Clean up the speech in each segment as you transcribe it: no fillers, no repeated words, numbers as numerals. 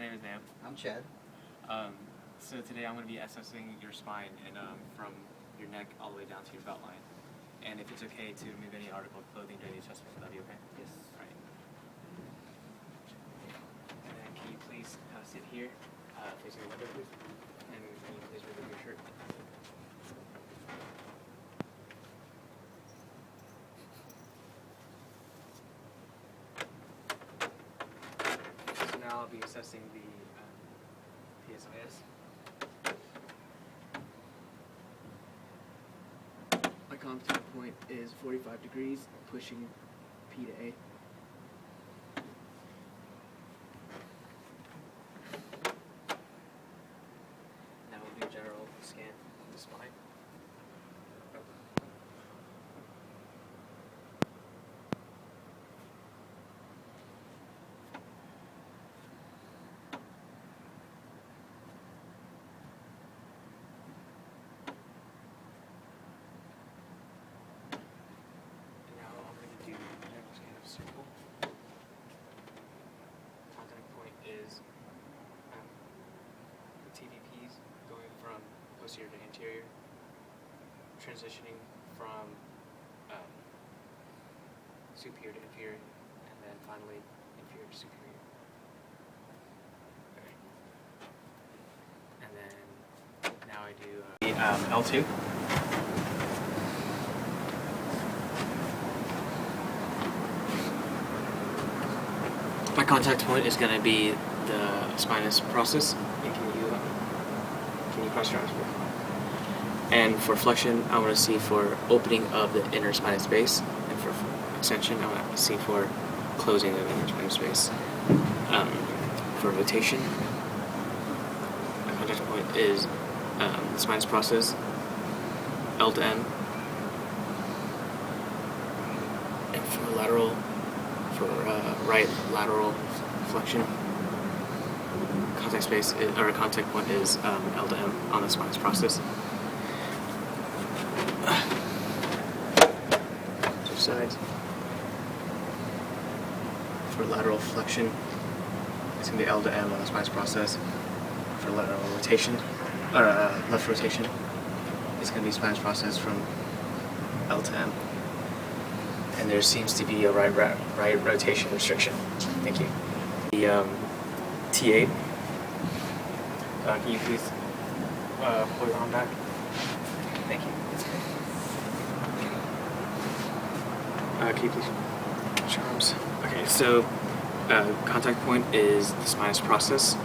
name is Nam. I'm Chad. So today I'm going to be assessing your spine and from your neck all the way down to your belt line. And if it's okay to remove any article of clothing during the assessment, would that be okay? Yes. All right. And then can you please sit here, facing the window, please? And can you please remove your shirt? So now I'll be assessing the PSIS. My contact point is 45 degrees, pushing P to A. Now we'll do a general scan of the spine. Circle. Contact point is the TVPs going from posterior to anterior, transitioning from superior to inferior, and then finally inferior to superior. Okay. And then now I do L2. My contact point is going to be the spinous process. And can you cross your arms, please? And for flexion, I want to see for opening of the inner spinous space, and for extension, I want to see for closing of the inner spinous space. For rotation, my contact point is the spinous process, L to M, and for lateral. For right lateral flexion, contact space or contact point is L to M on the spinous process. Switch sides. For lateral flexion, it's going to be L to M on the spinous process. For lateral rotation, or left rotation, it's going to be spinous process from L to M. And there seems to be a right rotation restriction. Thank you. The T8. Can you please pull your arm back? Thank you. Can you please push your arms? Okay, so contact point is the spinous process,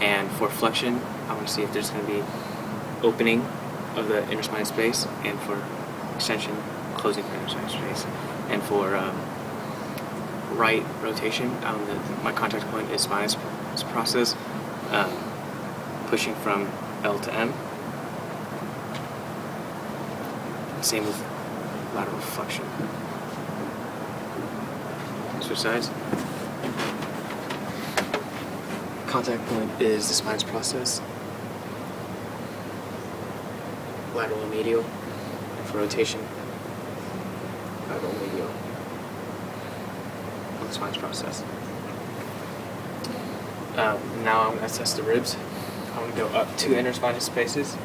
and for flexion, I want to see if there's going to be opening of the inner spinous space, and for extension, closing the inner spinous space. And for right rotation, my contact point is spinous process, pushing from L to M. Same with lateral flexion. Switch sides. Contact point is the spinous process, lateral and medial. And for rotation, lateral medial on the spinous process. Now I'm going to assess the ribs. I'm going to go up 2 inner spinous spaces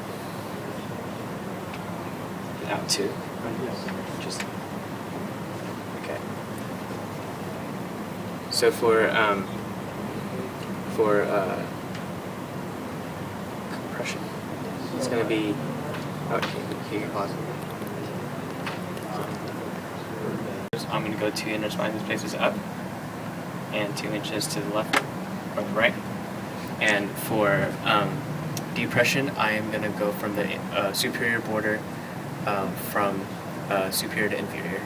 and out 2. Just okay. So for compression, it's going to be. Can you pause? I'm going to go 2 inner spinous spaces up and 2 inches to the left or the right. And for depression, I am going to go from the superior border from superior to inferior.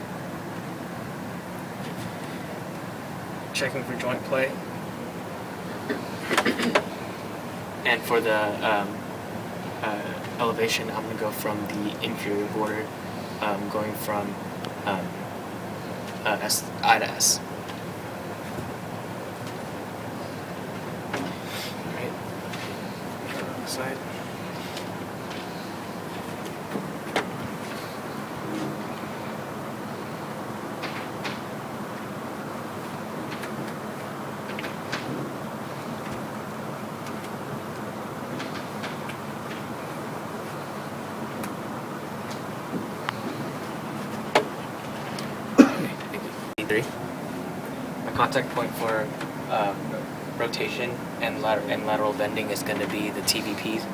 Checking for joint play. And for the elevation, I'm going to go from the inferior border, going from I to S. Alright. On the side. C3. My contact point for rotation and lateral bending is going to be the TVP.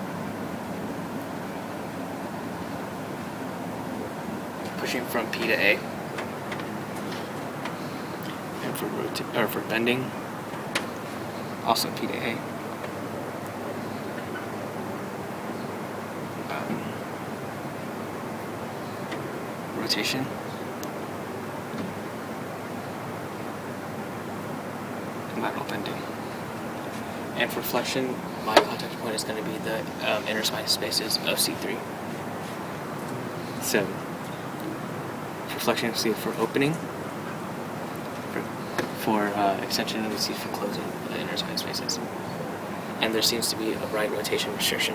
Pushing from P to A. And for bending, also P to A. Rotation. And lateral bending. And for flexion, my contact point is going to be the inner spinous spaces of C3. So, for flexion, we see it for opening. For extension, we see it for closing the inner spinous spaces. And there seems to be a right rotation restriction.